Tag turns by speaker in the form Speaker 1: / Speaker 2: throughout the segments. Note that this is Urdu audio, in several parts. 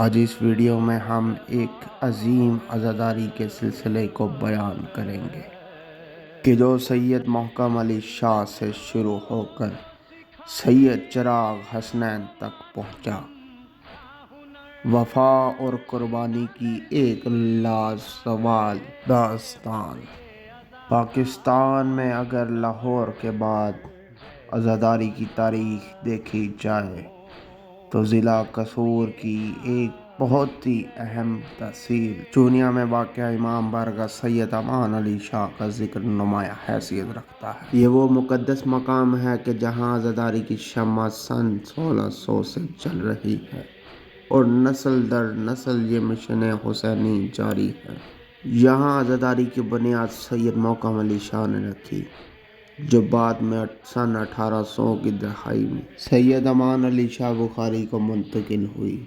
Speaker 1: آج اس ویڈیو میں ہم ایک عظیم عزاداری کے سلسلے کو بیان کریں گے کہ جو سید محکم علی شاہ سے شروع ہو کر سید چراغ حسنین تک پہنچا۔ وفا اور قربانی کی ایک لازوال داستان۔ پاکستان میں اگر لاہور کے بعد عزاداری کی تاریخ دیکھی جائے تو ضلع قصور کی ایک بہت ہی اہم تحصیل چونیا میں واقع امام بارگاہ سید امان علی شاہ کا ذکر نمایاں حیثیت رکھتا ہے۔ یہ وہ مقدس مقام ہے کہ جہاں عزاداری کی شمع سن 1600 سے جل رہی ہے اور نسل در نسل یہ مشن حسینی جاری ہے۔ یہاں عزاداری کی بنیاد سید محکم علی شاہ نے رکھی، جو بعد میں سن 1800 کی دہائی میں سید امان علی شاہ بخاری کو منتقل ہوئی۔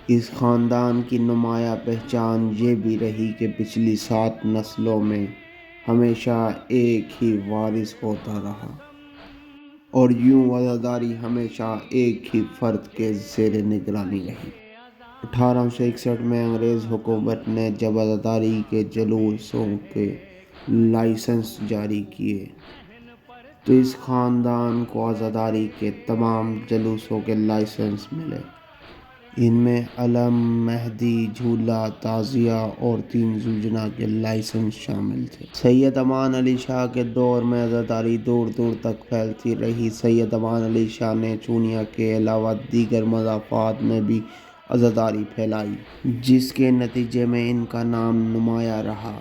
Speaker 1: اس خاندان کی نمایاں پہچان یہ بھی رہی کہ پچھلی 7 نسلوں میں ہمیشہ ایک ہی وارث ہوتا رہا اور یوں عزاداری ہمیشہ ایک ہی فرد کے زیر نگرانی رہی۔ 1861 میں انگریز حکومت نے جب عزاداری کے جلوسوں کے لائسنس جاری کیے تو اس خاندان کو عزاداری کے تمام جلوسوں کے لائسنس ملے۔ ان میں علم، مہدی، جھولا، تعزیہ اور 3 زوجنا کے لائسنس شامل تھے۔ سید امان علی شاہ کے دور میں عزاداری دور دور تک پھیلتی رہی۔ سید امان علی شاہ نے چونیا کے علاوہ دیگر مضافات میں بھی عزاداری پھیلائی، جس کے نتیجے میں ان کا نام نمایاں رہا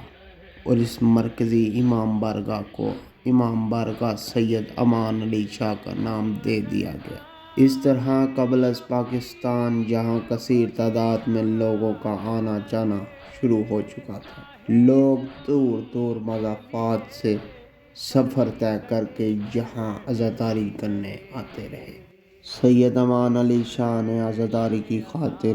Speaker 1: اور اس مرکزی امام بارگاہ کو امام بارگاہ سید امان علی شاہ کا نام دے دیا گیا۔ اس طرح قبل از پاکستان جہاں کثیر تعداد میں لوگوں کا آنا جانا شروع ہو چکا تھا، لوگ دور دور مضافات سے سفر طے کر کے یہاں عزاداری کرنے آتے رہے۔ سید امان علی شاہ نے عزاداری کی خاطر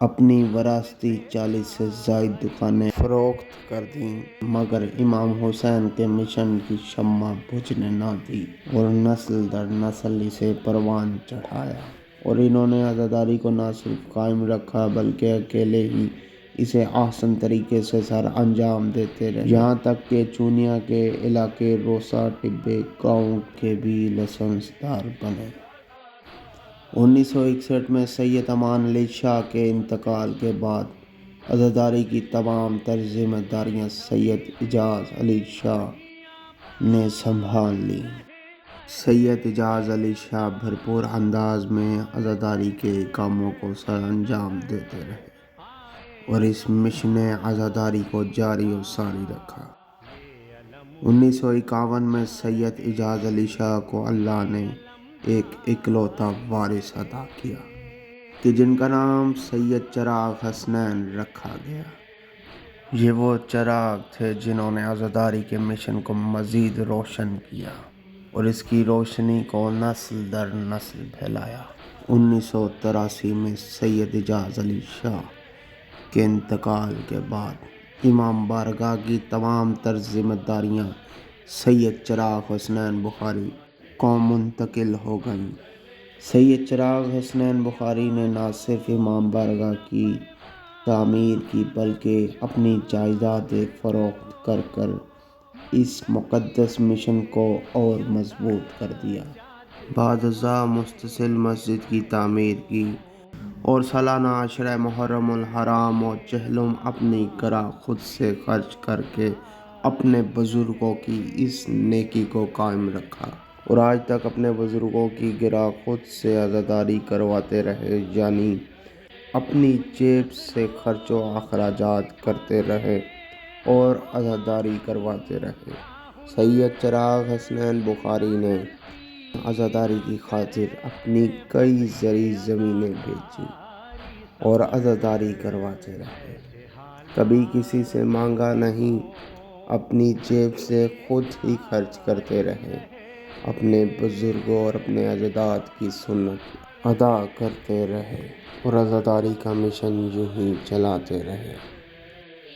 Speaker 1: اپنی وراثتی 40 سے زائد دکانیں فروخت کر دیں، مگر امام حسین کے مشن کی شمع بجھنے نہ دی اور نسل در نسل اسے پروان چڑھایا۔ اور انہوں نے عزاداری کو نہ صرف قائم رکھا بلکہ اکیلے ہی اسے احسن طریقے سے سر انجام دیتے رہے، یہاں تک کہ چونیا کے علاقے روسا ٹبے گاؤں کے بھی لائسنس دار بنے۔ 1961 میں سید امان علی شاہ کے انتقال کے بعد عزاداری کی تمام تر ذمہ داریاں سید اعجاز علی شاہ نے سنبھال لیں۔ سید اعجاز علی شاہ بھرپور انداز میں عزاداری کے کاموں کو سر انجام دیتے رہے اور اس مشن عزاداری کو جاری و ساری رکھا۔ 1951 میں سید اعجاز علی شاہ کو اللہ نے ایک اکلوتا وارث عطا کیا کہ جن کا نام سید چراغ حسنین رکھا گیا۔ یہ وہ چراغ تھے جنہوں نے عزاداری کے مشن کو مزید روشن کیا اور اس کی روشنی کو نسل در نسل پھیلایا۔ 1983 میں سید اعجاز علی شاہ کے انتقال کے بعد امام بارگاہ کی تمام تر ذمہ داریاں سید چراغ حسنین بخاری کو منتقل ہو گئیں۔ سید چراغ حسنین بخاری نے نہ صرف امام بارگاہ کی تعمیر کی بلکہ اپنی جائیدادیں فروخت کر کر اس مقدس مشن کو اور مضبوط کر دیا۔ بعد ازاں متصل مسجد کی تعمیر کی اور سالانہ عشرہ محرم الحرام و چہلم اپنی کرہ خود سے خرچ کر کے اپنے بزرگوں کی اس نیکی کو قائم رکھا اور آج تک اپنے بزرگوں کی گرہ خود سے عزاداری کرواتے رہے، یعنی اپنی جیب سے خرچ و اخراجات کرتے رہے اور عزاداری کرواتے رہے۔ سید چراغ حسنین بخاری نے عزاداری کی خاطر اپنی کئی زرعی زمینیں بیچیں اور عزاداری کرواتے رہے۔ کبھی کسی سے مانگا نہیں، اپنی جیب سے خود ہی خرچ کرتے رہے، اپنے بزرگوں اور اپنے اجداد کی سنت ادا کرتے رہے اور عزاداری کا مشن یوں ہی چلاتے رہے۔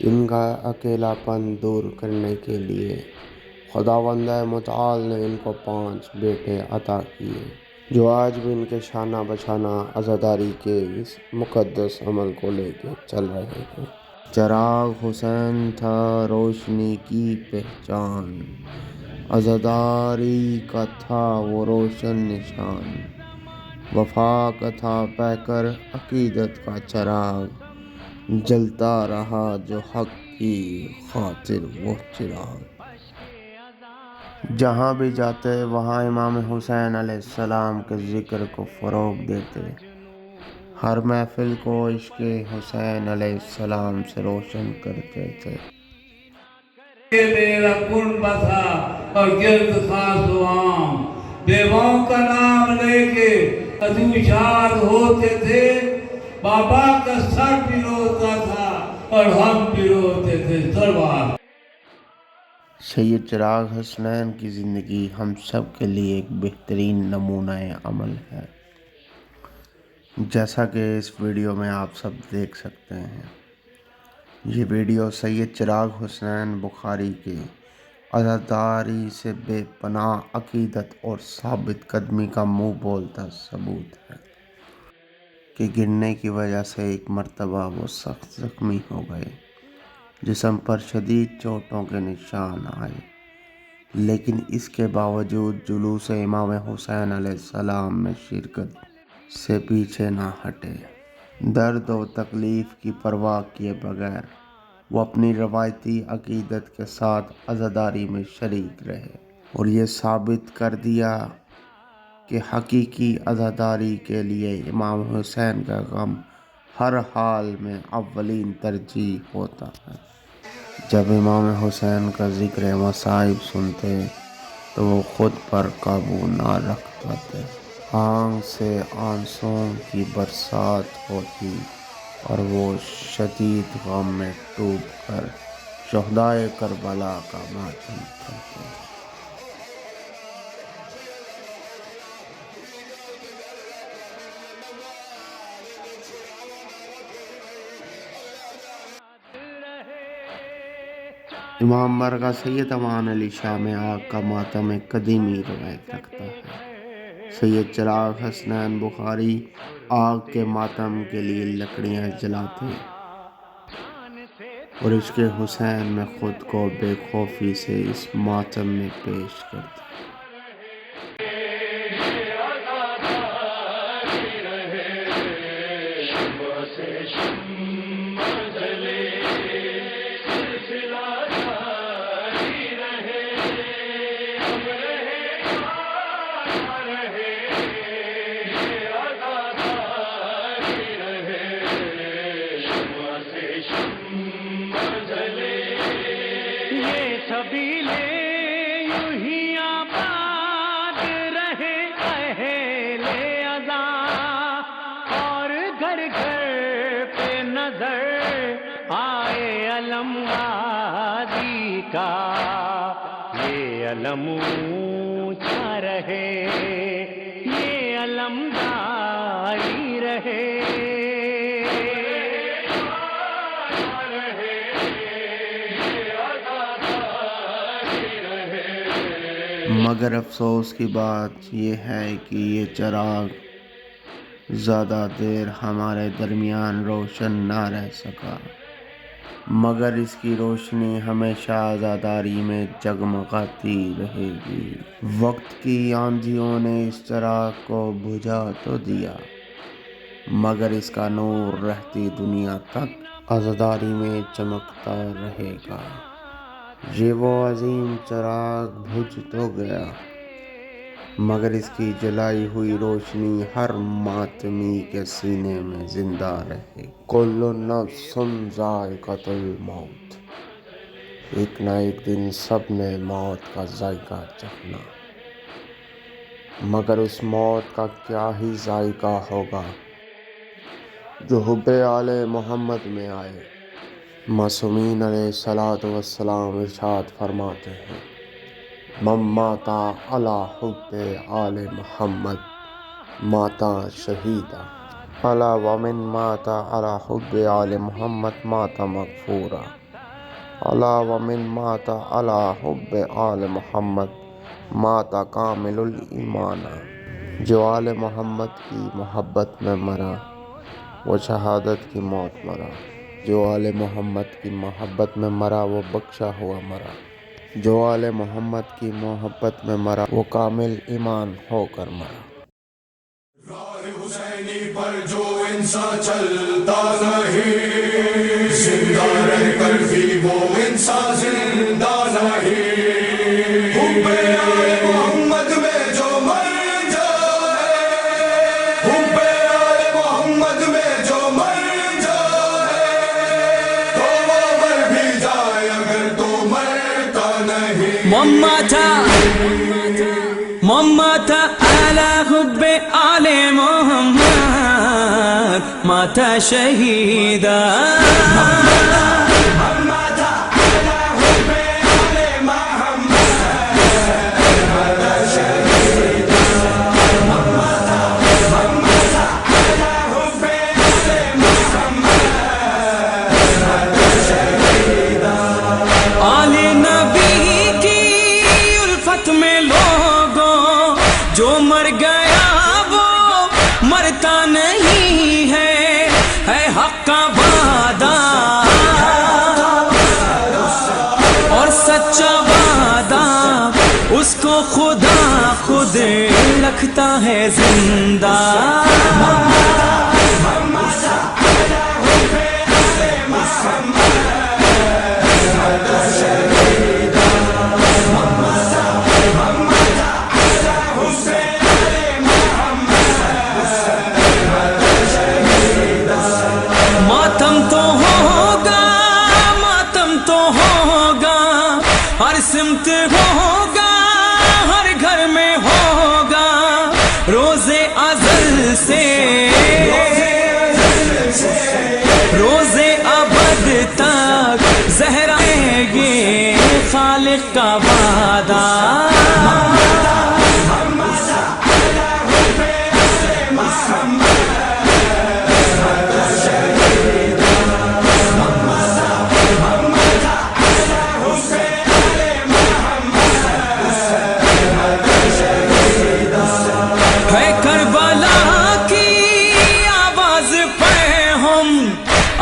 Speaker 1: ان کا اکیلا پن دور کرنے کے لیے خداوند متعال نے ان کو 5 بیٹے عطا کیے۔ جو آج بھی ان کے شانہ بشانہ عزاداری کے اس مقدس عمل کو لے کے چل رہے ہیں۔ چراغ حسین تھا روشنی کی پہچان، عزاداری کا تھا وہ روشن نشان، وفا کا تھا پیکر عقیدت کا چراغ، جلتا رہا جو حق کی خاطر وہ چراغ۔ جہاں بھی جاتے وہاں امام حسین علیہ السلام کے ذکر کو فروغ دیتے، ہر محفل کو عشق حسین علیہ السلام سے روشن کرتے تھے۔
Speaker 2: میرا کن بسا اور گرد خاص و عام، بیواؤں کا نام لے کے ادوشار ہوتے تھے، بابا کا سر بھی روتا تھا اور ہم بھی روتے تھے سلوار۔
Speaker 1: سید چراغ حسنین کی زندگی ہم سب کے لیے ایک بہترین نمونہ عمل ہے، جیسا کہ اس ویڈیو میں آپ سب دیکھ سکتے ہیں۔ یہ ویڈیو سید چراغ حسین بخاری کے عزاداری سے بے پناہ عقیدت اور ثابت قدمی کا منہ بولتا ثبوت ہے کہ گرنے کی وجہ سے ایک مرتبہ وہ سخت زخمی ہو گئے، جسم پر شدید چوٹوں کے نشان آئے، لیکن اس کے باوجود جلوس امام حسین علیہ السلام میں شرکت سے پیچھے نہ ہٹے۔ درد و تکلیف کی پرواہ کیے بغیر وہ اپنی روایتی عقیدت کے ساتھ عزاداری میں شریک رہے اور یہ ثابت کر دیا کہ حقیقی عزاداری کے لیے امام حسین کا غم ہر حال میں اولین ترجیح ہوتا ہے۔ جب امام حسین کا ذکر مصائب سنتے تو وہ خود پر قابو نہ رکھ پاتے، آنکھ سے آنسوؤں کی برسات ہوتی اور وہ شدید غم میں ڈوب کر شہدائے کربلا کا ماتم کرتے۔ امام مرغا سید امان علی شاہ میں آگ کا ماتم ایک قدیمی روایت رکھتا ہے۔ سید چراغ حسنین بخاری آگ کے ماتم کے لیے لکڑیاں جلاتے اور عشق حسین میں خود کو بے خوفی سے اس ماتم میں پیش کرتے۔
Speaker 3: یہ علم اونچا رہے، یہ علمداری رہے۔
Speaker 1: مگر افسوس کی بات یہ ہے کہ یہ چراغ زیادہ دیر ہمارے درمیان روشن نہ رہ سکا، مگر اس کی روشنی ہمیشہ عزاداری میں جگمگاتی رہے گی۔ وقت کی آندھیوں نے اس چراغ کو بجھا تو دیا، مگر اس کا نور رہتی دنیا تک عزاداری میں چمکتا رہے گا۔ یہ وہ عظیم چراغ بجھ تو گیا، مگر اس کی جلائی ہوئی روشنی ہر ماتمی کے سینے میں زندہ رہے گی۔ کل نفس ذائقۃ الموت، ایک نہ ایک دن سب نے موت کا ذائقہ چکھنا، مگر اس موت کا کیا ہی ذائقہ ہوگا جو حب آل محمد میں آئے۔ معصومین علیہ السلام ارشاد فرماتے ہیں، من مات علی حب آل محمد مات شہیدا، الا ومن مات علی حب آل محمد مات مغفورا، الا ومن مات علی حب آل محمد مات کامل الایمان۔ جو آل محمد کی محبت میں مرا وہ شہادت کی موت مرا، جو آل محمد کی محبت میں مرا وہ بخشا ہوا مرا، جو آل محمد کی محبت میں مرا وہ کامل ایمان ہو کر مرا۔
Speaker 4: راہ حسینی پر جو انسان چلتا نہیں، زندہ رہ کر بھی وہ انسان زندہ نہیں۔ حب آل محمد میں جو مر جائے، حب آل محمد میں جو مر جائے، تو وہ مر بھی جائے اگر تو مرتا نہیں۔
Speaker 5: مات على حب آل محمد مات شهيدا جو مر گیا وہ مرتا نہیں ہے حق کا وعدہ اور سچا وعدہ، اس کو خدا خود رکھتا ہے زندہ۔ ہر سمت ہوگا، ہر گھر میں ہوگا، روز ازل سے روز ابد تک زہرا یہ خالق کا وعدہ۔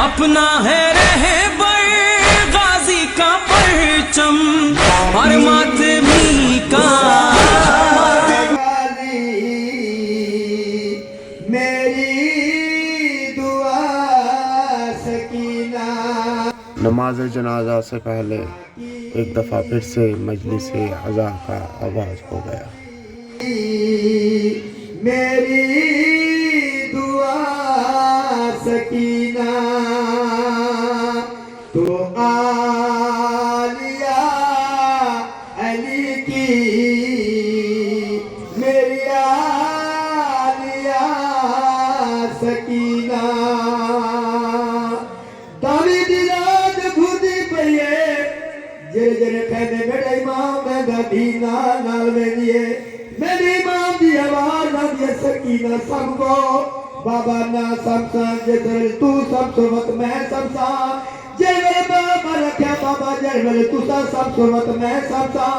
Speaker 5: اپنا ہے رہبر غازی کا پرچم، ہر ماتمی کا
Speaker 6: میری دعا سکینہ۔
Speaker 1: نماز جنازہ سے پہلے ایک دفعہ پھر سے مجلس عزا کا آغاز ہو گیا۔
Speaker 6: میری دعا سکینہ تو عالیہ علی کی، میری عالیہ سکینہ داوی دی رات بھودی پئیے، جڑے جڑے کہندے میرا امام میں دینا نال ویندیے، میری امام دی آواز آندی سکینہ سب کو بابا نا سمسا جدر تو سب سمت میں سمسا، جیوے بابا رکھیا بابا جیوے تو سب سمت میں سمسا،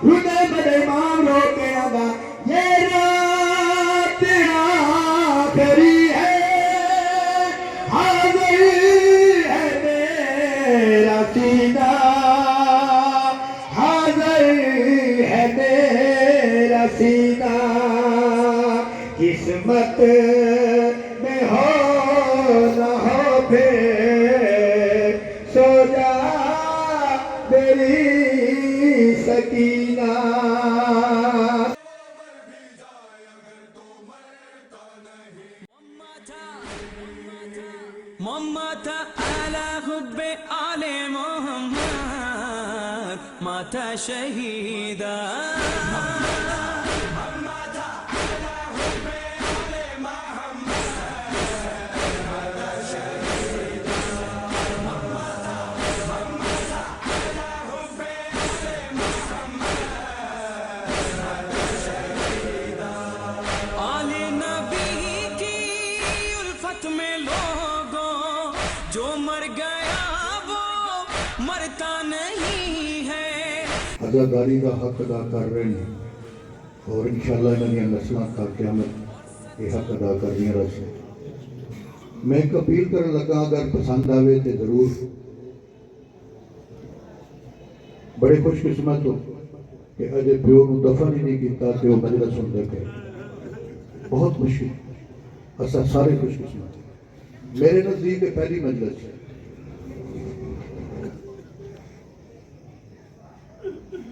Speaker 6: رونے میرے امام رو کے آگا یہ رات آخری ہے، حاضر ہے میرا سینہ، حاضر ہے میرا سینہ، قسمت میں ہو نہ ہو پھر سو جا میری سکینہ۔
Speaker 5: مات على حب آل محمد مات شهيدا جو مر گیا وہ مرتا نہیں ہے۔
Speaker 7: عزاداری کا حق ادا کر رہے ہیں، اور انشاءاللہ انہیں نسلوں کا قیامت یہ حق ادا کرنی رہے. میں ایک اپیل کرنے لگا اگر پسند آئے تو ضرور. بڑے خوش قسمت ہو کہ اجے پیو نو دفن ہی نہیں کیتا کہ وہ مجلس سنتے پہ. بہت خوشی اسا سارے خوش قسمت. میرے نزدیک پہلی مجلس ہے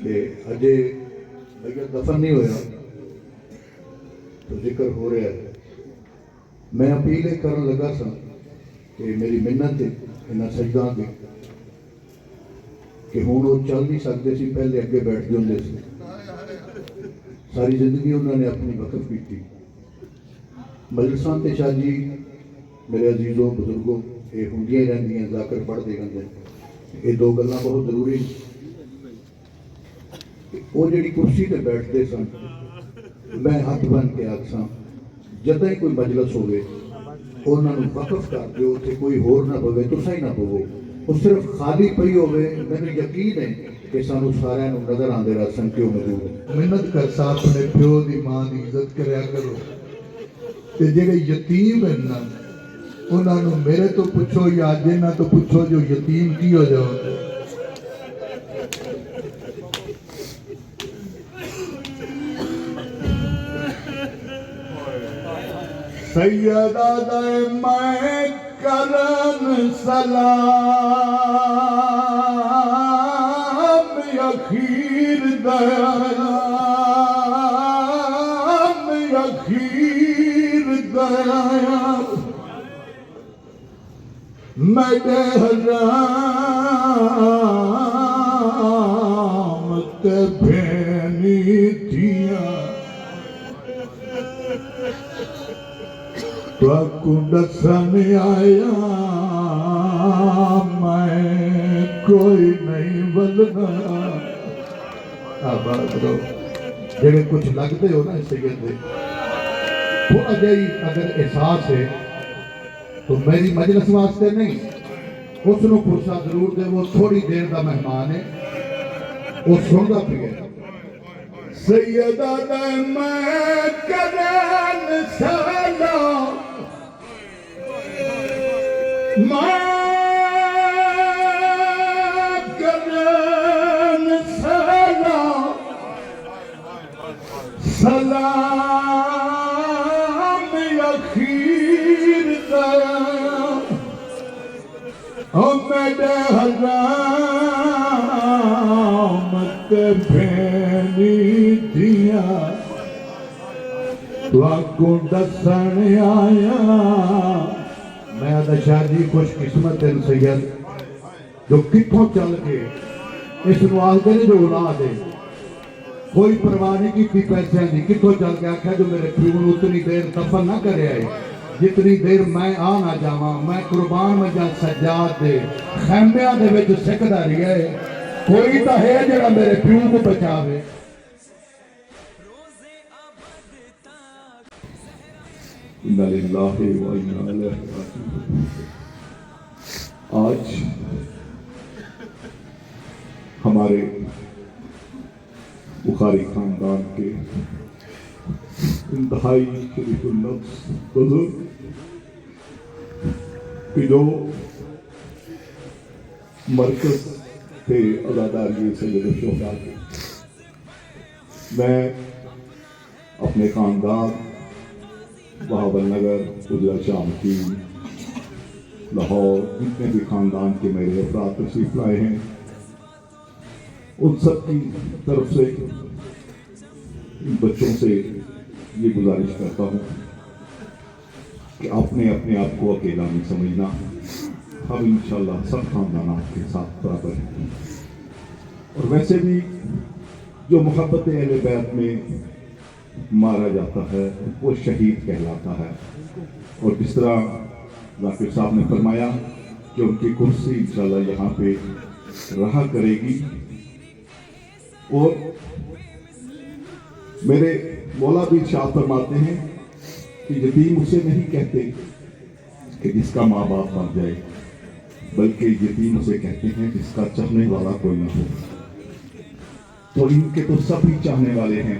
Speaker 7: کہ اجے بھیا دفن نہیں ہویا تو ذکر ہو رہا ہے. میں اپیل کرن لگا سا کہ میری منت ہے انہاں سجداں دی کہ ہوں وہ چل نہیں سکتے سی پہلے اگے بیٹھتے ہوں سی. ساری زندگی انہوں نے اپنی وقف کی تھی. مجلساں تے شاہ جی میرے عزیزوں بزرگوں یہ ہونگیاں ہی رہندی ہیں ذاکر پڑھ دے گندے. یہ دو گلاں بہت ضروری. وہ جڑی کرسی تے بیٹھتے سن میں ہاتھ بن کے آکساں جدہ ہی کوئی مجلس ہوئے انہوں نے وقف کر دیو تے کوئی ہور نہ پوے تساں ہی نہ پوو. وہ صرف خالی پئی ہوئے. میں یقین ہے کہ سانو سارے نظر آندے رہ سن کیوں موجود ہے. محنت کر سا اپنے پیو دی ماں دی عزت کریا کرو. تے جڑے یتیم ہیں نا انہاں نو میرے تو پوچھو یا جنہاں تو پوچھو جو یتیم کی ہو جاؤ. سیدہ دے میں کرن سلام اخیر دیام اخیر دیام میڈے حرام تے بھینی تھیاں تو دسن آیا میں کوئی نہیں بلنا. آباد رہو جڑے کچھ لگتے ہو نا سید دے تھوڑا جہی اگر احساس ہے تو میری مجلس واسطے نہیں اس نو پرسا ضرور دے. وہ تھوڑی دیر دا مہمان ہے وہ سندا پیا. سیدہ دے میں کرن سلام میں کرن سلام سلام اخیر دیام او میڈے حرام تے بھینی تھیاں تو دسن آیا. میں آدھا شاہ جی خوش قسمت ہیں سید جو کتھوں چل کے اس نوال دے جو اولاد ہے کوئی پرواہ نہیں کی پیسے نہیں کتھوں چل کے آکھا جو میرے پیون اتنی دیر دفن نہ کرے آئے جتنی دیر میں آ نہ جاواں. میں قربان میں جا سجاد دے خیمیاں دے وچ سکدا رہیا ہے. کوئی تا ہے جڑا میرے پیون کو بچاوے. اِنَّا لِلَّهِ وَإِنَّا إِلَيْهِ رَاجِعُونَ. آج ہمارے بخاری خاندان کے انتہائی شریف النفس بزرگ کہ جو مرکز تھے عزاداری سید الشہداء کے. میں اپنے خاندان بہاول نگر اجلا شام کی لاہور جتنے بھی خاندان کے میرے افراد تشریف لائے ہیں ان سب کی طرف سے ان بچوں سے یہ گزارش کرتا ہوں کہ آپ نے اپنے آپ کو اکیلا نہیں سمجھنا. ہم انشاءاللہ سب خاندانات کے ساتھ برابر ہیں. اور ویسے بھی جو محبت اہل بیت میں مارا جاتا ہے وہ شہید کہلاتا ہے. اور جس طرح ذاکر صاحب نے فرمایا کہ ان کی کرسی انشاءاللہ یہاں پہ رہا کرے گی. اور میرے مولا بھی ارشاد فرماتے ہیں کہ یتیم اسے نہیں کہتے کہ جس کا ماں باپ مر جائے بلکہ یتیم اسے کہتے ہیں جس کا چاہنے والا کوئی نہ ہو. تو ان کے تو سب ہی چاہنے والے ہیں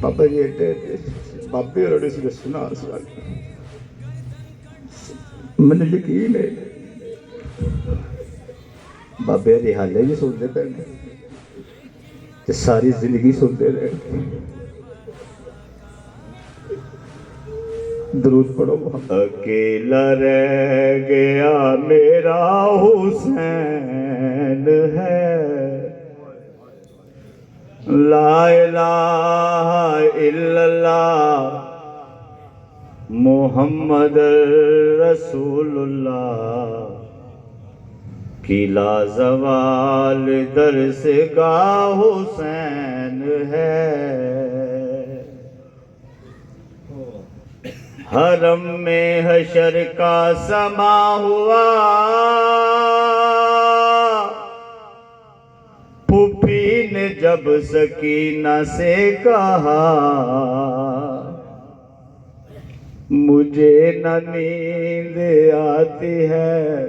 Speaker 3: بابا جی بابے اور نے سنا سوال مجھے یقین ہے بابے دی حالے بھی سنتے پہ ساری زندگی سنتے رہے درود پڑھو اکیلا رہ گیا میرا حسین ہے لا الہ الا اللہ محمد رسول اللہ کی لازوال درس کا حسین ہے حرم میں حشر کا سما ہوا پھوپھی نے جب سکینہ سے کہا مجھے نہ نیند آتی ہے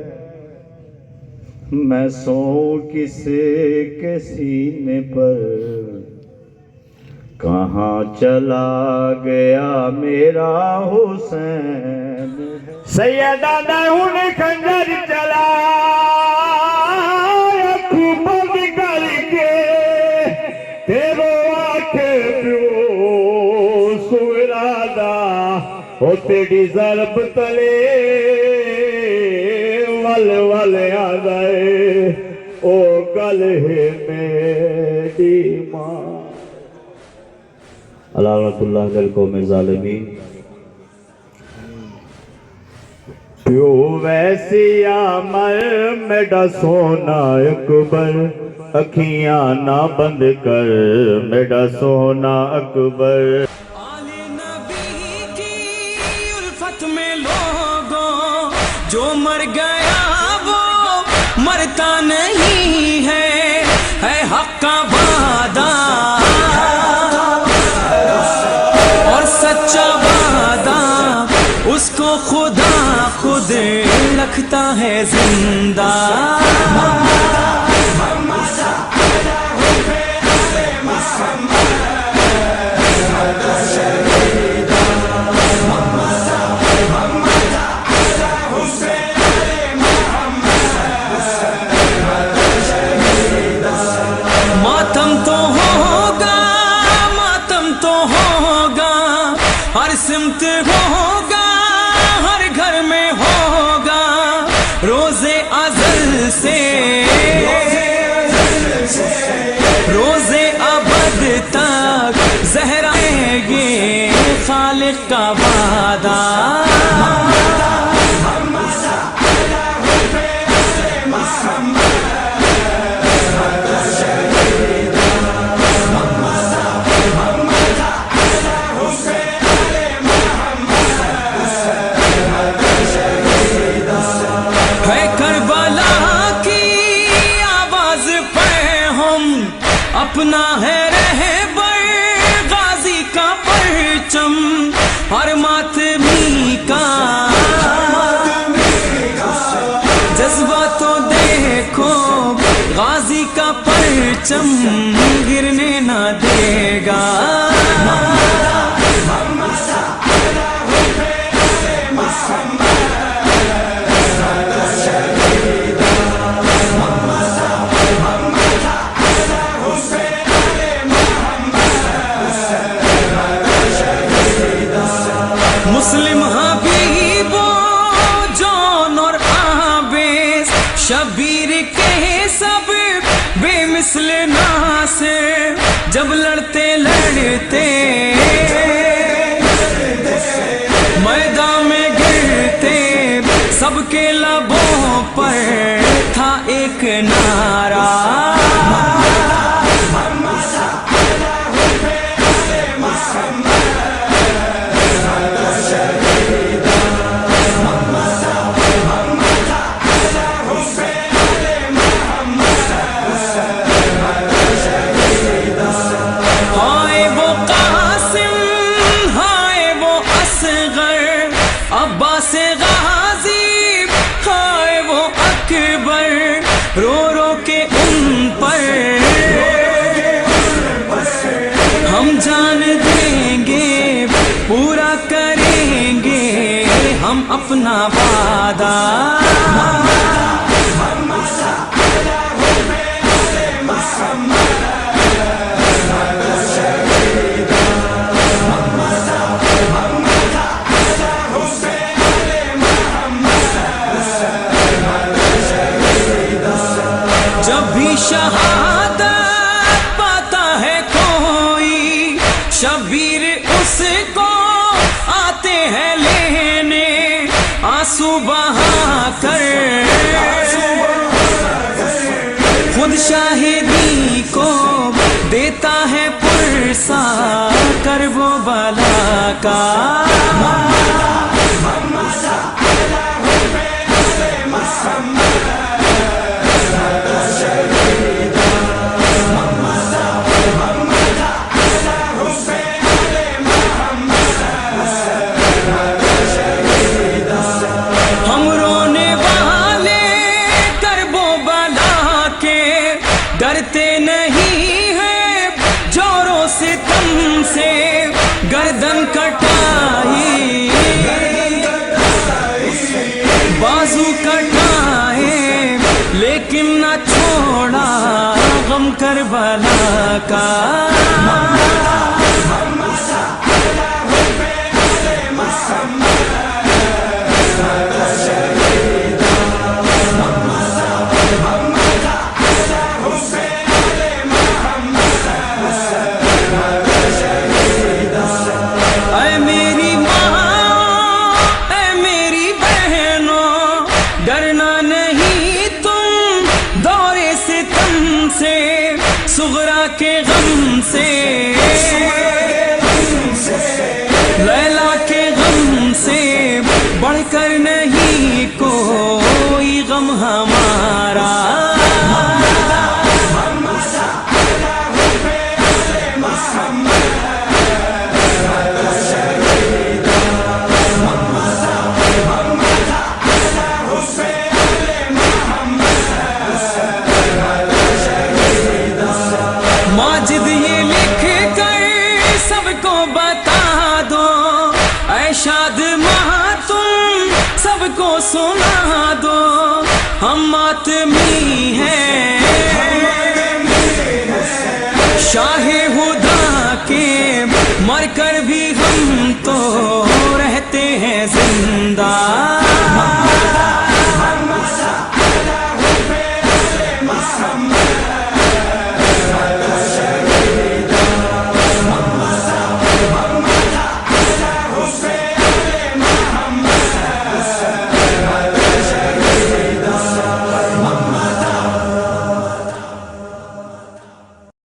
Speaker 3: میں سوؤں کس کے سینے پر کہاں چلا گیا میرا حسین سیدہ نے انہیں خنجر چلا بند کر کے تیرو آنکھیں پیو سورادا ہو تیری ضرب تلے ول ول آ گئے او گل ہے میری ماں علامت اللہ للقوم الظالمین پیو ویسی عمر میرا سونا اکبر اکھیاں نہ بند کر میرا سونا اکبر
Speaker 5: آل نبی کی الفت میں لوگوں جو مر گیا وہ مرتا نہیں ہے حق کا وعدہ اور سچا وعدہ اس کو خدا خود رکھتا ہے زندہ ماتم تو ہوگا ہر سمت ہوگا ہر گھر میں ہوگا روز ازل سے روز ابد تک زہرا یہ خالق کا وعدہ اپنا ہے رہبر غازی کا پرچم ہر ماتمی کا جذبہ تو دیکھو غازی کا پرچم گرنے نہ دے گا مسلم حبیب جون اور آبیس شبیر کے سب بے مثل ناصر جب لڑتے میدان میں گرتے سب کے لبوں پر تھا ایک نعرہ عباس غازی ہائے وہ اکبر رو رو کے ان وعدہ جب بھی شہادت پاتا ہے کوئی شبیر اس کو آتے ہیں لینے آنسو بہا کر خود شاہدی کو دیتا ہے پرسا کرب و بلا کا ہم رونے والے کرب و بلا کے ڈرتے نہیں ہیں جوروں سے تم سے گردن کٹائی بازو کٹائے لیکن نہ چھوڑا غم کربلا کا اے میری ماں اے میری بہنوں ڈرنا نہیں تم دورے ستم سے صغرا کے غم سے لیلا کے غم سے بڑھ کر نہیں کوئی غم ہمارا ماجد یہ لکھ کر سب کو بتا دو اے شاد ماں تم سب کو سنا دو ہم ماتمی ہیں شاہ ہدا کے مر کر بھی ہم تو رہتے ہیں زندہ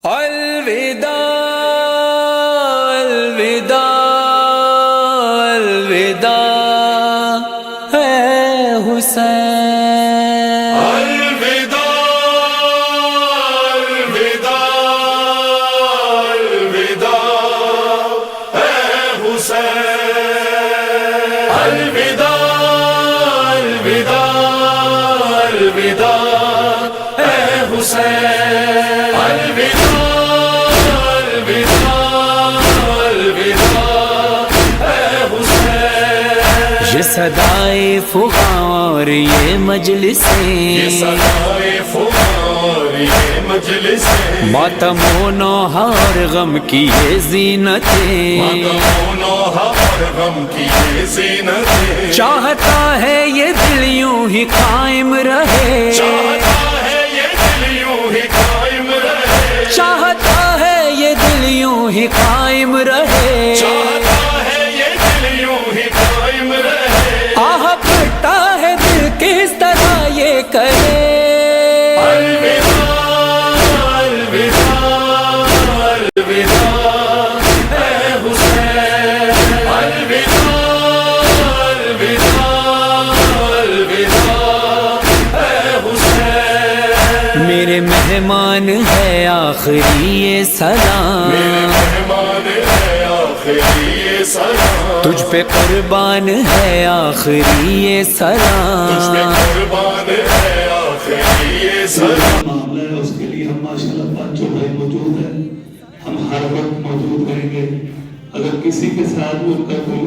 Speaker 5: الوداع الوداع الوداع ہے حسین
Speaker 4: الوداع الوداع الوداع اے حسین الوداع الوداع الوداع اے حسین الوداع
Speaker 5: یہ صدائے فغاں اور یہ مجلسیں ماتم و نوحہ اور غم کی یہ زینتیں چاہتا ہے یہ دل یوں ہی قائم رہے چاہتا ہے یہ دل یوں ہی قائم رہے آہ پھٹتا ہے دل کس طرح یہ کہے میرے مہمان ہے آخری یہ سلام تجھ پہ قربان ہے آخری یہ سلام
Speaker 8: معاملہ ہے اس کے لیے ہم ماشاءاللہ 5 بھائی موجود ہیں ہم ہر وقت موجود رہیں گے اگر کسی کے ساتھ ان کا کوئی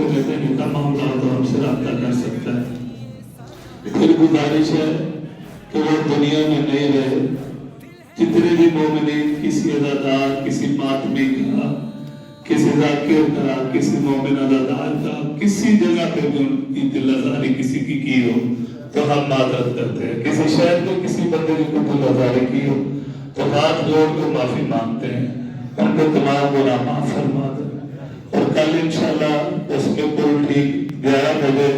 Speaker 8: نکاح معاملہ ہو تو ہم سے رابطہ کر سکتا ہے پھر گزارش ہے کہ وہ دنیا میں نہیں رہے، جتنے بھی مومنین کسی عزادار، کسی ماتمی کا، کسی ذاکر کا، کسی مومن عزادار کا کسی جگہ پہ بھی ان کی دل آزاری کسی کی ہو تو ہم معذرت کرتے ہیں، کسی شہر کو کسی بندے کو دل آزاری کی ہو تو ہاتھ جوڑ کر معافی مانگتے ہیں، ان کو تمام گناہ معاف فرما دیں۔ اور کل انشاءاللہ اس کے پل ٹھیک 11 بجے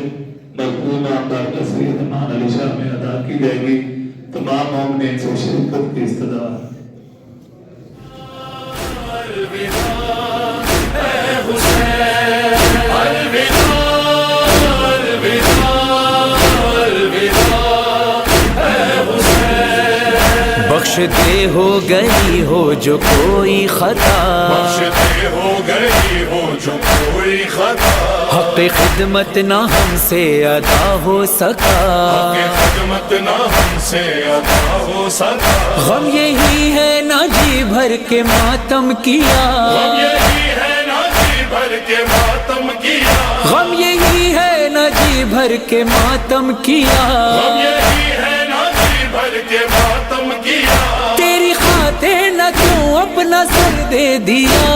Speaker 8: مقبول نامدار کا سید امان علی شاہ میں ادا کی جائے گی، تمام مومنین سے شرکت کی استدعا ہے۔
Speaker 5: بخش دے ہو گئی ہو جو کوئی خطا،
Speaker 4: بخش دے ہو گئی ہو جو کوئی خطا،
Speaker 5: حق خدمت نہ ہم سے ادا ہو سکا،
Speaker 4: حق خدمت نہ ہم سے ادا ہو سکا،
Speaker 5: غم یہی ہے نہ جی بھر کے ماتم کیا،
Speaker 4: غم یہی ہے نہ جی بھر کے ماتم کیا،
Speaker 5: غم یہی ہے نہ جی بھر کے ماتم کیا،
Speaker 4: غم یہی ہے نہ جی بھر کے ماتم کیا،
Speaker 5: تیری خاطر نہ کیوں اپنا سر دے دیا،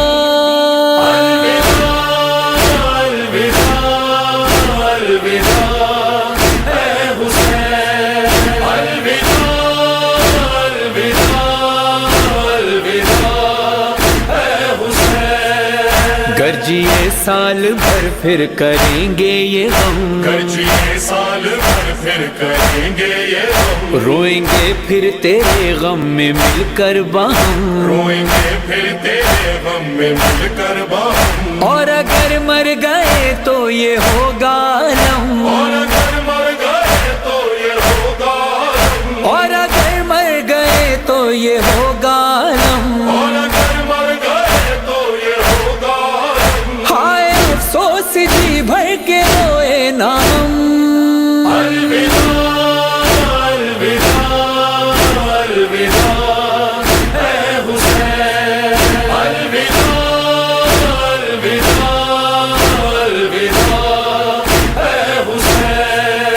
Speaker 4: الوداع الوداع الوداع اے حسین، الوداع الوداع الوداع اے حسین،
Speaker 5: گرجیے سال بھر پھر کریں گے یہ غم،
Speaker 4: گرجیے سال بھر پھر کریں گے یہ غم،
Speaker 5: روئیں گے پھر تیرے غم میں مل کر باہم،
Speaker 4: روئیں گے پھر تیرے غم میں مل کر باہم،
Speaker 5: اور اگر مر گئے تو یہ ہوگا علم،
Speaker 4: اور اگر مر گئے تو یہ ہوگا علم،
Speaker 5: اور اگر مر گئے تو یہ ہوگا علم،
Speaker 4: اور اگر مر گئے تو یہ ہوگا علم،
Speaker 5: ہائے افسوس جی بھر کے روئے نا ہم،
Speaker 4: الوداع الوداع الوداع اے حسین، الوداع الوداع الوداع اے حسین،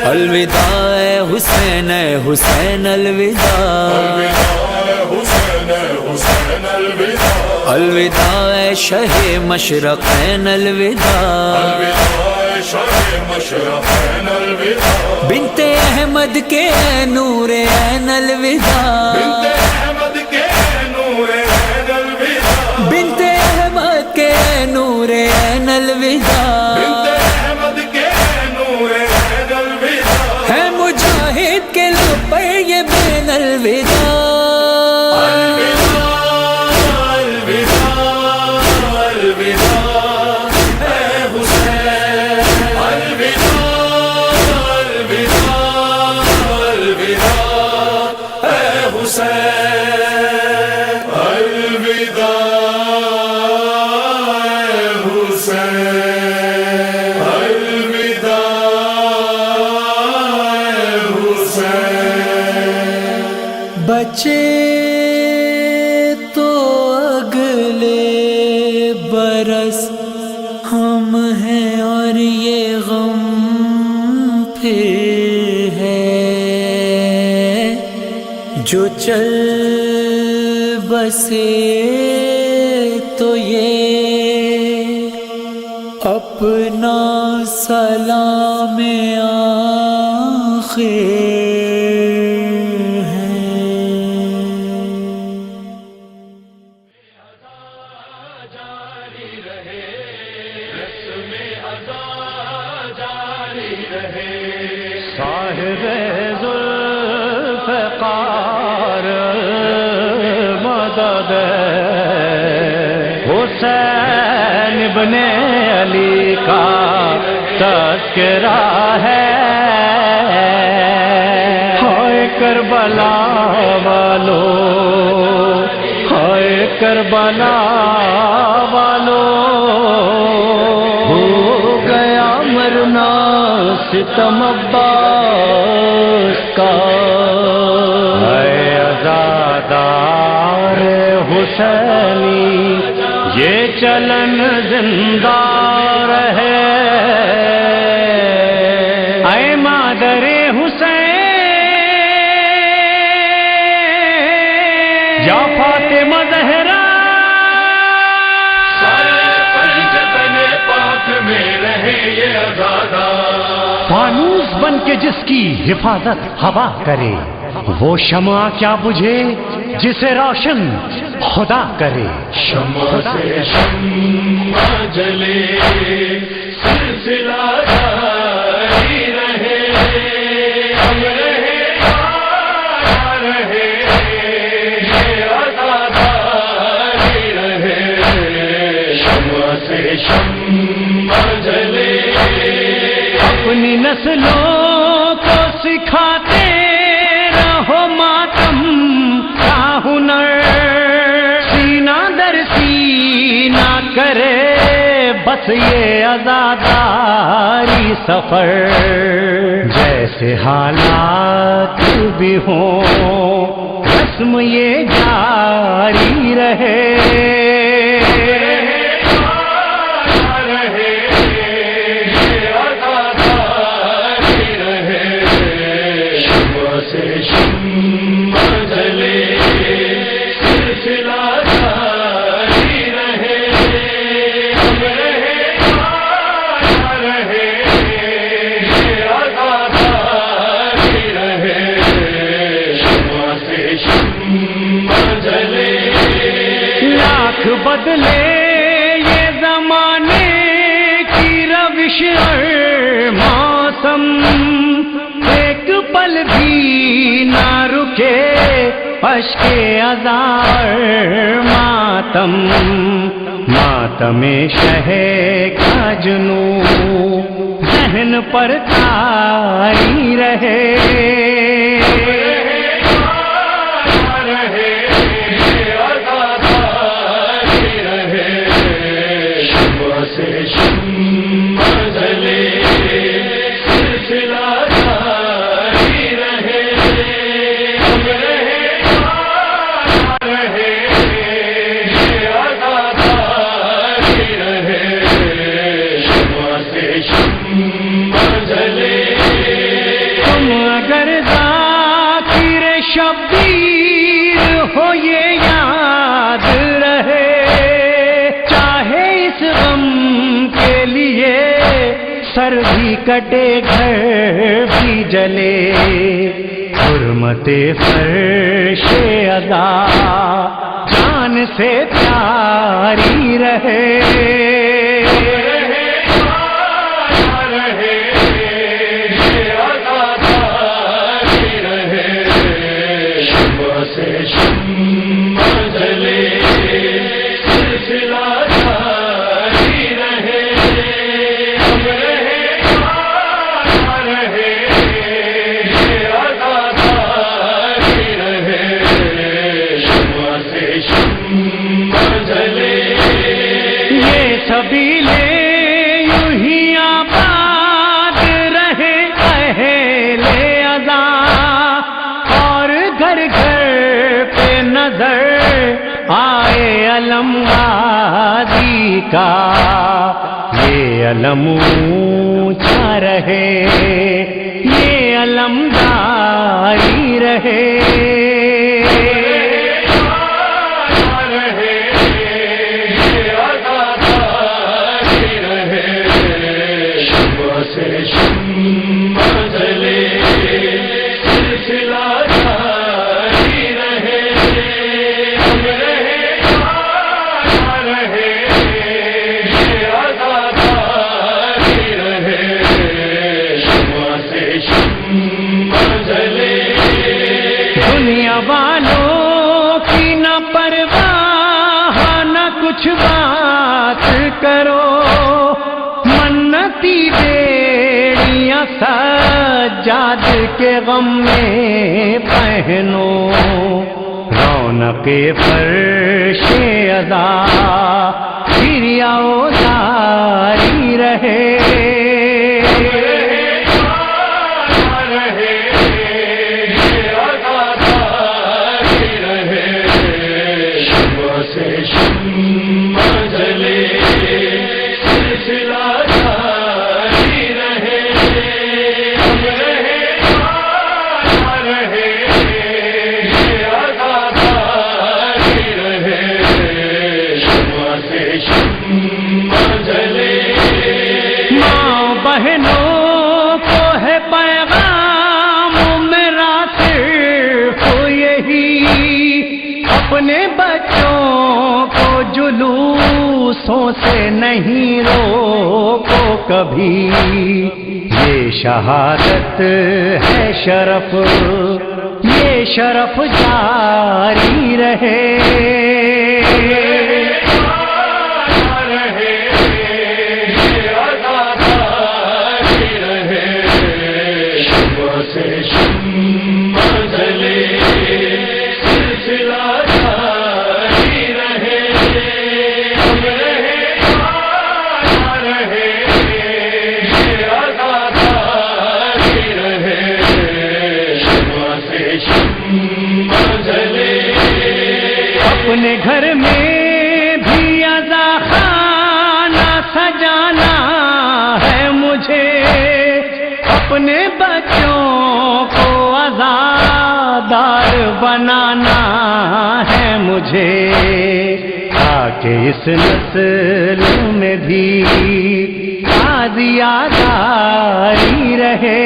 Speaker 5: الوداع اے حسین، اے حسین الوداع،
Speaker 4: الوداع حسین حسین الوداع،
Speaker 5: الوداع اے شہ مشرقین الوداع،
Speaker 4: الوداع شاہ مشرقین الوداع،
Speaker 5: بنت احمد کے نور عین الوداع،
Speaker 4: بنت احمد کے نور عین الوداع،
Speaker 5: بنت احمد کے نور عین الوداع،
Speaker 4: بنت احمد کے نور عین الوداع،
Speaker 5: ہے مجاہد کے لب پر یہ بین الوداع،
Speaker 4: الوداع الوداع الوداع اے حسین، الوداع الوداع الوداع اے حسین، الوداع اے حسین، الوداع اے حسین،
Speaker 5: بچے تو اگلے برس ہم ہیں اور یہ غم پھر ہے، جو چل بسے تو یہ اپنا سلام آخر ہے۔
Speaker 3: صاحب ذوالفقار مدد حسین ابن علی کا تذکرہ ہے، ہائے کربلا والو، ہائے کربلا والو، ہو گیا مرنا ستم عباس کا، اے عزادار حسینی یہ چلن زندہ رہے، اے مادر
Speaker 9: یا فاطمہ زہرا فانوس بن کے جس کی حفاظت ہوا کرے، وہ شمع کیا بجھے جسے روشن خدا کرے.
Speaker 8: شمع سے شمع جلے سلسلہ جاری رہے، ہم رہے یا رہے یہ عزاداری رہے. شمع سے شمع جلے
Speaker 9: اپنی نسلوں کو سکھاتے رہو ماتم کا ہنر، سینہ در سینہ کرے بس یہ عزاداری سفر. جیسے حالات بھی ہوں رسم یہ جاری رہے.
Speaker 8: شمع جلے سلسلہ جاری رہے، ہم رہے یا رہے یہ عزاداری رہے. شمع سے شمع جلے
Speaker 9: لاکھ بدلے یہ زمانے کی روش اور موسم، ایک پل بھی نہ رکے اشک عذار ماتم. ماتم شہ کا جنوں ذہن پر تاری رہے.
Speaker 8: شمع سے شمع جلے سلسلہ جاری رہے، ہم رہے یا رہے یہ عزاداری رہے. شمع سے شمع جلے
Speaker 9: تم اگر ذاکر شبیر ہو یہ یاد رہے، چاہے اس غم کے لیے سر بھی کٹے گھر بھی جلے. حرمت فرش ادا جان سے پیاری رہے.
Speaker 8: شمع سے شمع جلے سلسلہ جاری رہے، ہم رہے یا رہے یہ عزاداری رہے. شمع سے شمع جلے
Speaker 9: یہ سبیلے یوں ہی آباد رہے اہل عزا، اور گھر گھر پہ نظر آئے علم غازی کا. یہ علم اونچا رہے، یہ علم جاری رہے.
Speaker 8: شمع سے شمع جلے سلسلہ جاری رہے، ہم رہے یا رہے یہ عزاداری رہے. شمع سے شمع جلے
Speaker 9: دنیا والوں کی نہ پرواہ نہ کچھ بات کرو، منتی بیڑیاں سجاد کے غم میں پہنو. رونق فرش ادا پھر آؤ جاری رہے.
Speaker 8: شمع سے شمع جلے سلسلہ جاری رہے، ہم رہے یا رہے یہ عزاداری
Speaker 9: اپنے بچوں کو جلوسوں سے نہیں روکو کبھی، یہ شہادت ہے شرف، یہ شرف جاری رہے۔ اپنے گھر میں بھی عزا خانہ سجانا ہے مجھے، اپنے بچوں کو عزادار بنانا ہے مجھے، تاکہ اس نسل میں بھی تازیہ جاری رہے۔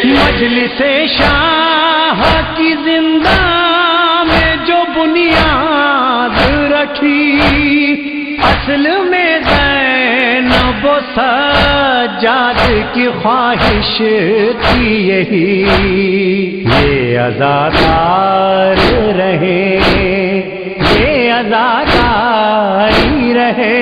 Speaker 9: مجلس شاہ کی زندہ میں جو بنیاد رکھی، اصل میں زینب و سجاد کی خواہش تھی یہی، یہ عزادار رہے، یہ عزاداری رہے۔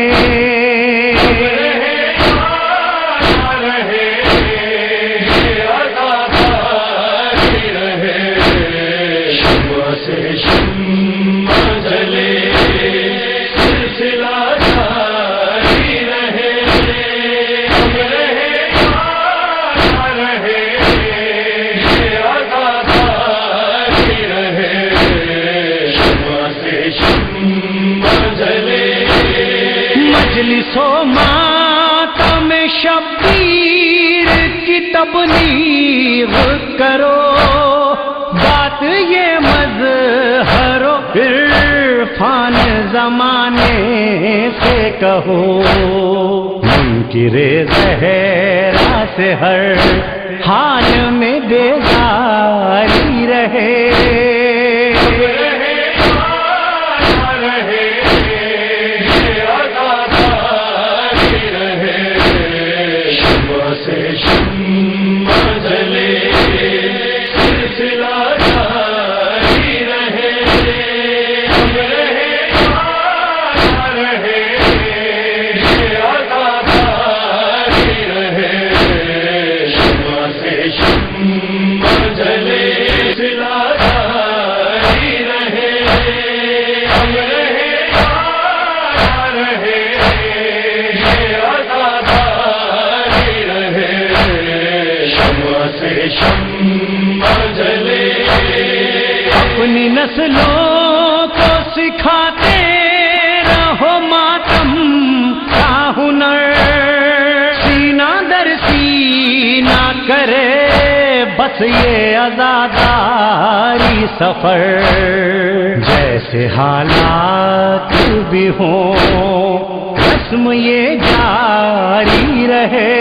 Speaker 9: مجلس و ماتم شبیر کی تبلیغ کرو، بات یہ مظہر و عرفان زمانے سے کہو، منکر زہرا سے ہر حال میں بیداری رہے۔ اپنی نسلوں کو سکھاتے رہو ماتم کا ہنر، سینہ در سینہ کرے بس یہ عزاداری سفر، جیسے حالات بھی ہوں رسم یہ جاری رہے۔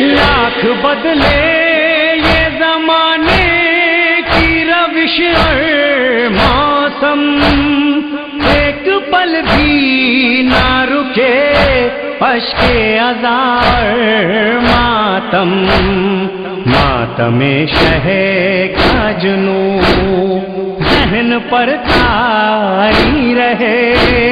Speaker 9: لاکھ بدلے یہ زمانے کی روش اور موسم، ایک پل بھی نہ رکے اشک عزار ماتم، ماتم شہ کا جنوں ذہن پر تاری رہے۔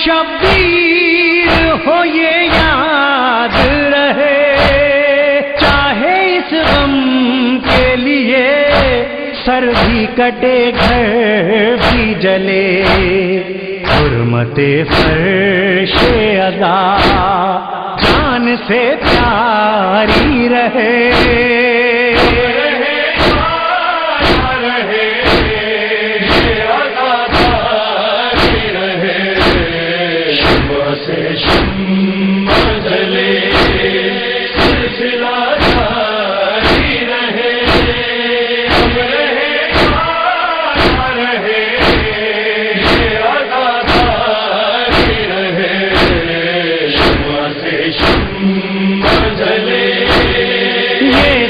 Speaker 9: شبیر ہو یہ یاد رہے، چاہے اس غم کے لیے سر بھی کٹے گھر بھی جلے، حرمت فرش ادا جان سے پیاری رہے۔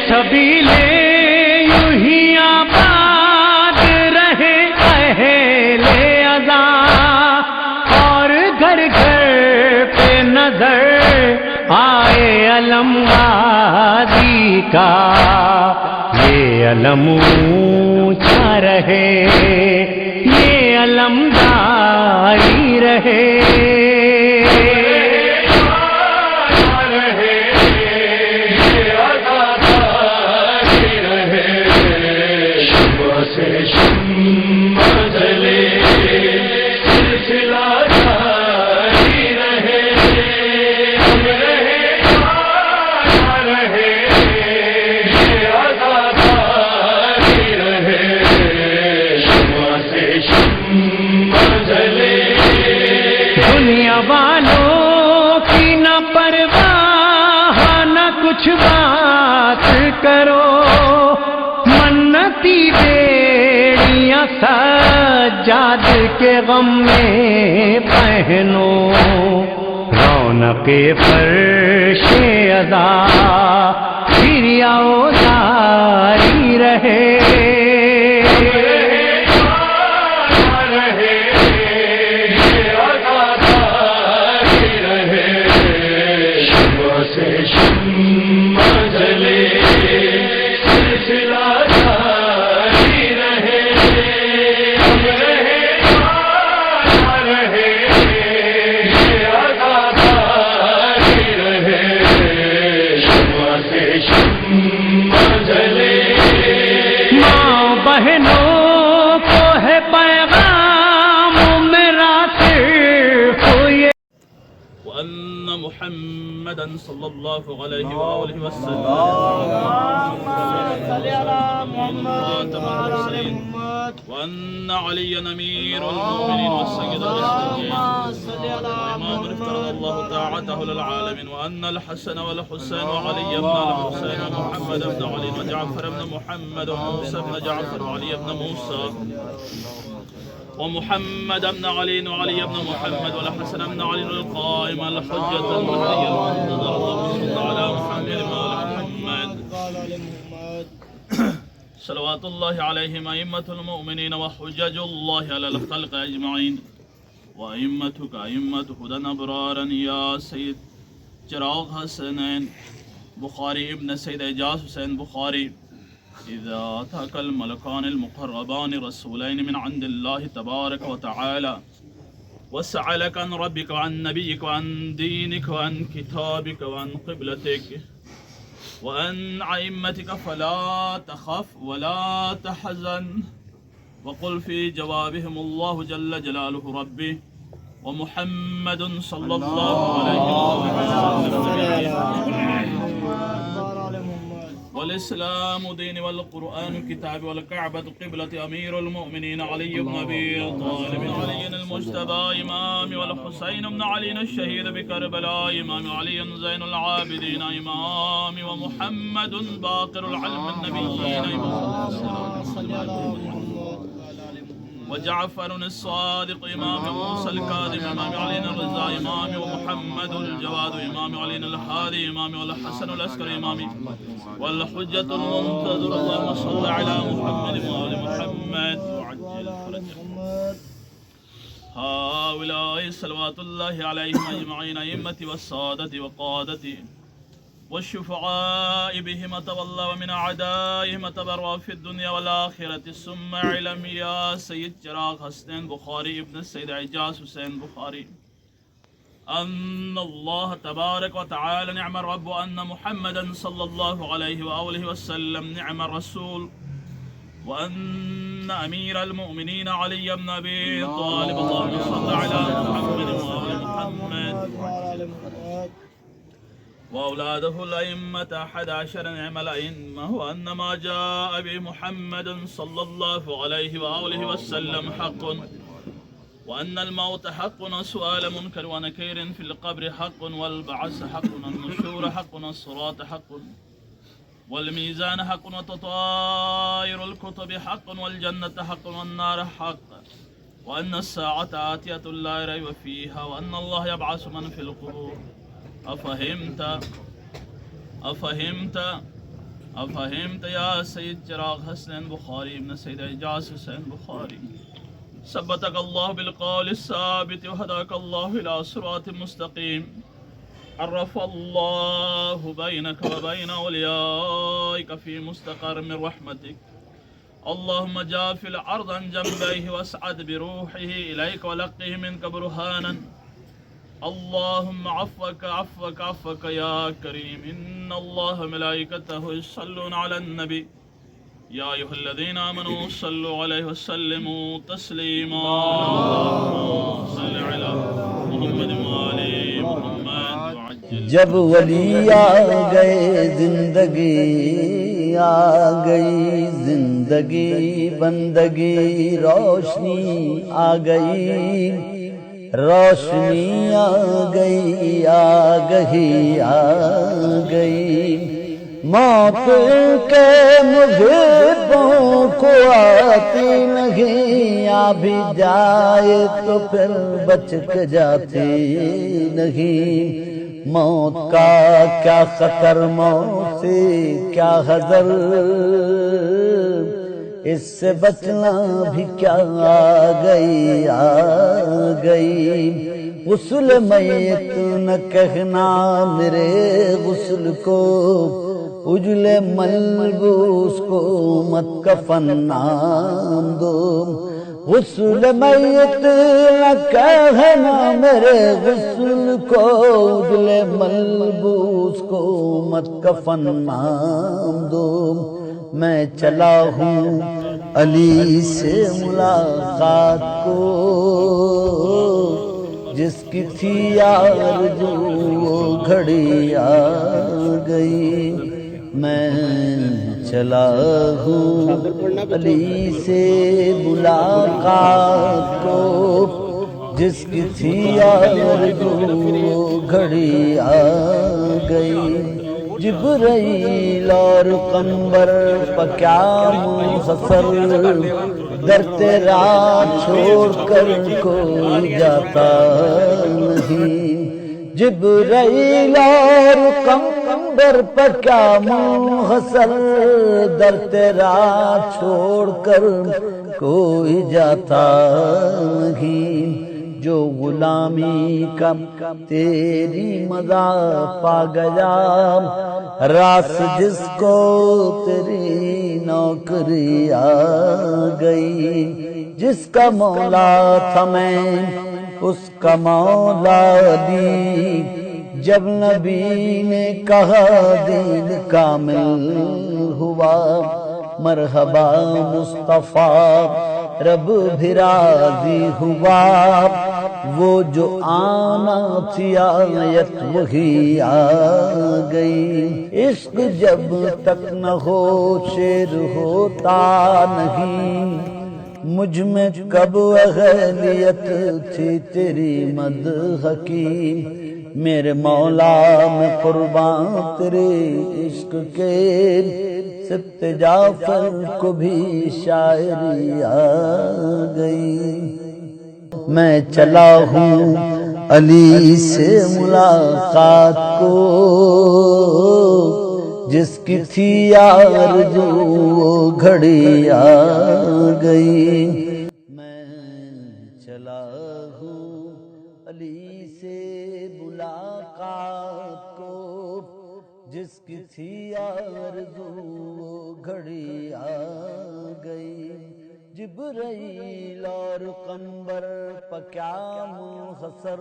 Speaker 9: سبیلے یوں ہی آباد رہے اہل ادا، اور گھر گھر پہ نظر آئے علم وادی کا، یہ علم اونچا رہے، یہ علمداری رہے۔ دنیا والوں کی نہ پرواہ نہ کچھ بات کرو، منتی بیڑیاں سجاد کے غم میں پہنو، رونق فرش ادا پھر آؤ جاری رہے۔ بہنوں کو ہے پیغام میرا صرف یہ،
Speaker 10: وأن محمدا صلى الله عليه وآله وسلم وأن عليا أمير المؤمنين والسيد المسلمين وإمام افترض الله طاعته للعالمين، وأن الحسن والحسين وعلي بن الحسين ومحمد بن علي وجعفر بن محمد وموسى بن جعفر وعلي بن موسى ومحمد بن علي وعلي بن محمد والحسن بن علي القائم الحجة المهدي المنتظر، اللهم صل على محمد وعلى محمد صلوات الله عليهم أئمة المؤمنين وحجج الله على الخلق أجمعين، وأئمتك أئمة هدى أبرارا يا سيد چراغ حسنين بخاري ابن سيد إعجاز حسين بخاري، إذا أتاك الملكان المقربان رسولين من عند الله تبارك وتعالى وسألك عن ربك وعن نبيك وعن دينك وعن كتابك وعن قبلتك وعن أئمتك فلا تخف ولا تحزن، وقل في جوابهم الله جل جلاله ربي ومحمد صلى الله عليه وسلم والإسلام دين والقرآن كتاب والكعبة قبلة أمير المؤمنين علي بن أبي طالب علي المجتبى إمام، والحسين بن علي الشهيد بكربلاء إمام، علي زين العابدين إمام، ومحمد باقر العلم النبيين وجعفر الصادق إمام، موسى الكاظم إمام، علي الرضا إمام، ومحمد الجواد إمام، علي الهادي إمام، والحسن العسكري إمام، والحجة المنتظر، اللهم صل على محمد وآل محمد وعجل فرجهم. هؤلاء صلوات الله عليهم أجمعين أئمتي والسادة وقادتي والشفعاء بهم تولى ومن أعدائهم تبرأ في الدنيا والآخرة، ثم علم يا سيد چراغ حسنين بخاري ابن السيد إعجاز حسين بخاري، أن الله تبارك وتعالى نعم الرب وأن محمدا صلى الله عليه وآله وسلم نعم الرسول وأن أمير المؤمنين علي بن أبي طالب اللهم صل على محمد وآل محمد وأولاده الأئمة 11 نعم الأئمة وأن ما جاء به محمد صلى الله عليه وآله وسلم حق وأن الموت حق وسؤال منكر ونكير في القبر حق والبعث حق والنشور حق والصراط حق والميزان حق وتطاير الكتب حق والجنة حق والنار حق وأن الساعة آتية لا ريب فيها وأن الله يبعث من في القبور أفهمت يا سيد چراغ حسن بخاري ابن سيد إجاز حسين بخاري ثبتك الله بالقول الثابت وهداك الله إلى صراط مستقيم عرف الله بينك وبين أوليائك في مستقر من رحمتك اللهم جافل عرضا جنبيه واسعد بروحه إليك ولقه منك برهانا اللهم عفوك يا كريم إن الله ملائكته يصلون على النبي يا أيها الذين آمنوا صلوا عليه وسلموا تسليما اللهم صل على محمد وآل محمد وعجل
Speaker 11: جب ولی آ گئے زندگی آ گئی زندگی بندگی روشنی آ گئی روشنی آ گئی آگہی آ گئی موت کے محبوں کو آتی نہیں آ بھی جائے تو پھر بچ کے جاتی نہیں موت کا کیا خطر موت سے کیا حذر اس سے بچنا بھی کیا آ گئی غسل میت نہ کہنا میرے غسل کو اجلے ملبوس کو مت کفن نام دو غسل میت نہ کہنا میرے غسل کو اجلے ملبوس کو مت کفن نام دو میں چلا ہوں علی سے ملاقات کو جس کی تھی آرزو وہ گھڑی آ گئی میں چلا ہوں علی سے ملاقات کو جس کی تھی آرزو وہ گھڑی آ گئی جبرائیل اور قمبر پہ کیا منحصر در تیرا چھوڑ کر کوئی جاتا نہیں جبرائیل اور قمبر پہ کیا منحصر در تیرا چھوڑ کر کوئی جاتا نہیں جو غلامی کا تیری مزہ پا گیا راس جس کو تیری نوکری آ گئی جس کا مولا تھا میں اس کا مولا دی جب نبی نے کہا دین کامل ہوا مرحبا مصطفیٰ رب بھی راضی ہوا وہ جو آنا تھی آیت وہی آ گئی عشق جب تک نہ ہو شیر ہوتا نہیں مجھ میں کب اہلیت تھی تیری مدح کی میرے مولا میں قربان تیرے عشق کے سبت جعفر کو بھی شاعری آ گئی میں چلا ہوں علی سے ملاقات کو جس کی تھی آرزو وہ گھڑی آ گئی میں چلا ہوں علی سے ملاقات کو جس کی تھی آرزو وہ گھڑی آ گئی جبرائیل اور قمبر پہ کیا منحصر،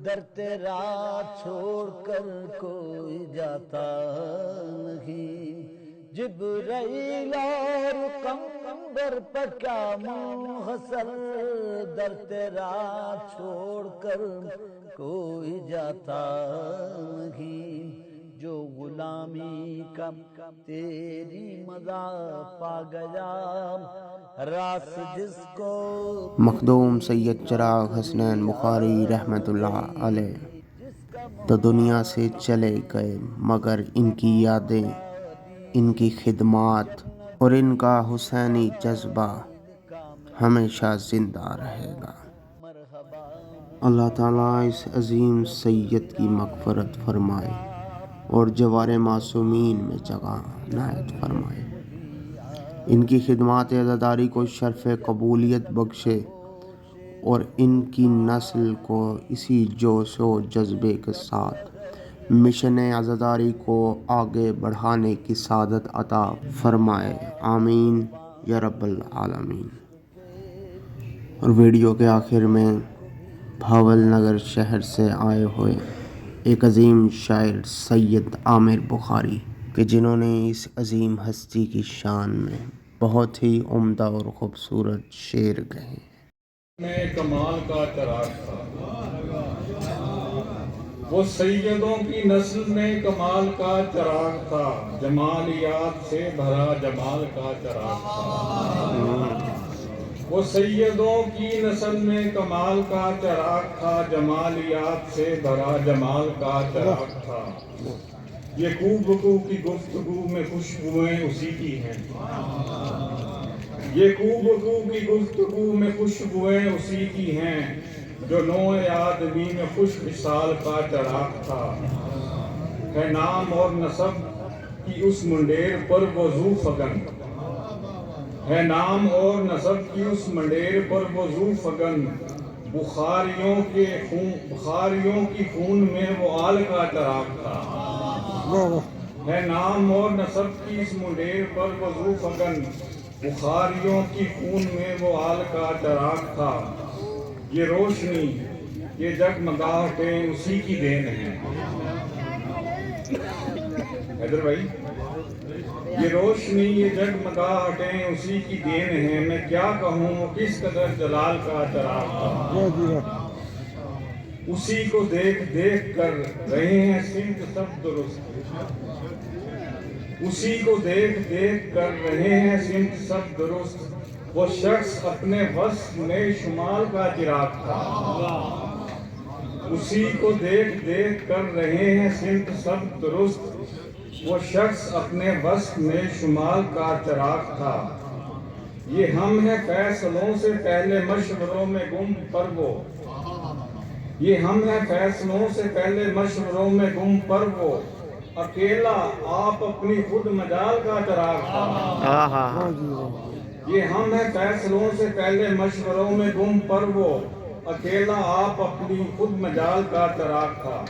Speaker 11: در تیرا چھوڑ کر کوئی جاتا نہیں، جبرائیل اور قمبر پہ کیا منحصر، در تیرا چھوڑ کر کوئی جاتا نہیں، جو غلامی کا تیری مزہ پا گیا، راس جس کو
Speaker 1: مخدوم سید چراغ حسنین بخاری رحمۃ اللہ علیہ تو دنیا سے چلے گئے، مگر ان کی یادیں، ان کی خدمات اور ان کا حسینی جذبہ ہمیشہ زندہ رہے گا۔ اللہ تعالیٰ اس عظیم سید کی مغفرت فرمائے اور جوار معصومین میں جگہ عنایت فرمائے، ان کی خدمات عزاداری کو شرف قبولیت بخشے اور ان کی نسل کو اسی جوش و جذبے کے ساتھ مشن عزاداری کو آگے بڑھانے کی سعادت عطا فرمائے، آمین یا رب العالمین۔ اور ویڈیو کے آخر میں بھاول نگر شہر سے آئے ہوئے ایک عظیم شاعر سید عامر بخاری کہ جنہوں نے اس عظیم ہستی کی شان میں بہت ہی عمدہ اور خوبصورت شعر کہے۔
Speaker 4: میں کمال کا چراغ تھا، وہ سیدوں کی نسل میں کمال کا چراغ تھا، جمالیات سے بھرا جمال کا چراغ تھا، وہ سیدوں کی نسل میں کمال کا چراغ تھا، جمالیات سے بھرا جمال کا چراغ تھا، یہ کو بکو کی گفتگو میں خوشبوئیں اسی کی ہیں، یہ کو بکو کی گفتگو میں خوشبوئیں اسی کی ہیں، جو نوع آدمی میں خوش وصال کا چراغ تھا، ہے نام اور نسب کی اس منڈیر پر وضو فگن، ہے نام اور نسب کی اس منڈیر پر وضو فگن، بخاریوں کی خون میں وہ آل کا چراغ تھا، ہے نام اور نسب کی اس منڈیر پر وضو فگن، بخاریوں کی خون میں وہ آل کا چراغ تھا، یہ روشنی یہ جگمگاہٹیں اسی کی دین ہیں، حیدر بھائی یہ روشنی یہ جگمگاہٹیں اسی کی دین ہیں، میں کیا کہوں کس قدر جلال کا چراغ تھا، اسی کو دیکھ دیکھ کر رہے ہیں سمت سب درست، اسی کو دیکھ دیکھ کر رہے ہیں سمت سب درست، وہ شخص اپنے وصف میں شمال کا چراغ تھا، اسی کو دیکھ دیکھ کر رہے ہیں سمت سب درست، وہ شخص اپنے وصف میں شمال کا چراغ تھا، یہ ہم ہیں فیصلوں سے پہلے مشوروں میں گم پر وہ، یہ ہم ہیں فیصلوں سے پہلے مشوروں میں گم پر وہ، اکیلا آپ اپنی خود مجال کا چراغ تھا، یہ ہم ہیں فیصلوں سے پہلے مشوروں میں گم پر وہ، اکیلا آپ اپنی خود مجال کا چراغ تھا،